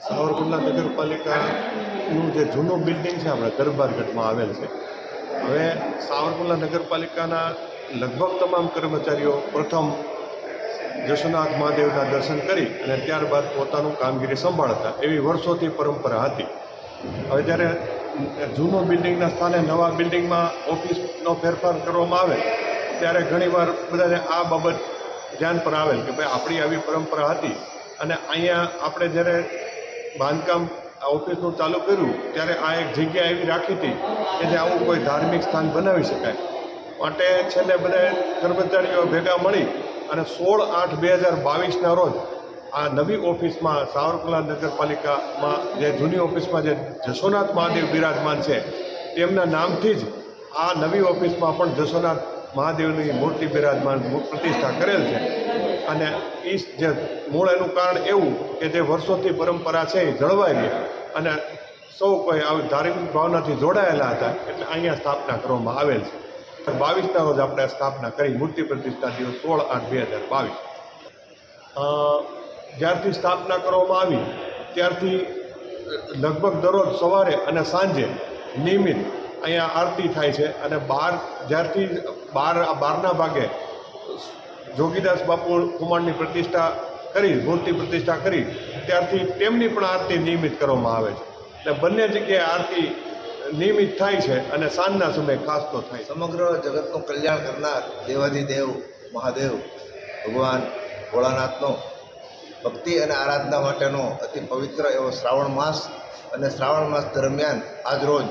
સાવરકુંડલા નગરપાલિકાનું જે જૂનું બિલ્ડિંગ છે આપણે દરબારગઢમાં આવેલ છે. હવે સાવરકુંડલા નગરપાલિકાના લગભગ તમામ કર્મચારીઓ પ્રથમ જશોનાથ મહાદેવના દર્શન કરી અને ત્યારબાદ પોતાનું કામગીરી સંભાળતા એવી વર્ષોથી પરંપરા હતી. હવે જ્યારે જૂનું બિલ્ડિંગના સ્થાને નવા બિલ્ડિંગમાં ઓફિસનો ફેરફાર કરવામાં આવે ત્યારે ઘણીવાર બધાને આ બાબત ધ્યાન પર આવેલ કે ભાઈ આપણી આવી પરંપરા હતી અને અહીંયા આપણે જ્યારે બાંધકામ ઓફિસનું ચાલુ કર્યું ત્યારે આ એક જગ્યા એવી રાખી હતી કે જે આવું કોઈ ધાર્મિક સ્થાન બનાવી શકાય. માટે છેલ્લે બધા કર્મચારીઓ ભેગા મળી અને 16/8/2022ના રોજ આ નવી ઓફિસમાં સાવરકુંડલા નગરપાલિકામાં જે જૂની ઓફિસમાં જે જશોનાથ મહાદેવ બિરાજમાન છે તેમના નામથી જ આ નવી ઓફિસમાં પણ જશોનાથ મહાદેવની મૂર્તિ બિરાજમાન પ્રતિષ્ઠા કરેલ છે. અને એ જે મૂળ એનું કારણ એવું કે જે વર્ષોથી પરંપરા છે એ જળવાઈ રહી અને સૌ કોઈ આવી ધાર્મિક ભાવનાથી જોડાયેલા હતા એટલે અહીંયા સ્થાપના કરવામાં આવેલ છે. 22ના રોજ આપણે સ્થાપના કરી મૂર્તિ પ્રતિષ્ઠા દિવસ 16/8/2022. જ્યારથી સ્થાપના કરવામાં આવી ત્યારથી લગભગ દરરોજ સવારે અને સાંજે નિયમિત અહીંયા આરતી થાય છે અને જ્યારથી 12ના ભાગે જોગીદાસ બાપુ કુમારની મૂર્તિ પ્રતિષ્ઠા કરી ત્યારથી તેમની પણ આરતી નિયમિત કરવામાં આવે છે. એટલે બંને જગ્યાએ આરતી નિયમિત થાય છે અને સાંજના સમયે ખાસ તો થાય. સમગ્ર જગતનું કલ્યાણ કરનાર દેવાધિદેવ મહાદેવ ભગવાન ભોળાનાથનો ભક્તિ અને આરાધના માટેનો અતિ પવિત્ર એવો શ્રાવણ માસ અને શ્રાવણ માસ દરમિયાન આજરોજ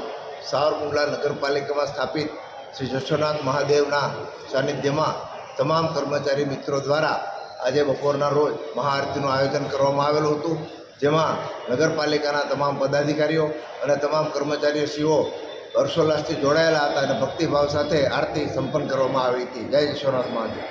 સાવરકુંડલા નગરપાલિકામાં સ્થાપિત શ્રી જશોનાથ મહાદેવના સાનિધ્યમાં તમામ કર્મચારી મિત્રો દ્વારા આજે બપોરના રોજ મહાઆરતીનું આયોજન કરવામાં આવેલું હતું, જેમાં નગરપાલિકાના તમામ પદાધિકારીઓ અને તમામ કર્મચારીશ્રીઓ હર્ષોલ્લાસથી જોડાયેલા હતા અને ભક્તિભાવ સાથે આરતી સંપન્ન કરવામાં આવી હતી. જય જશોનાથ મહાદેવ.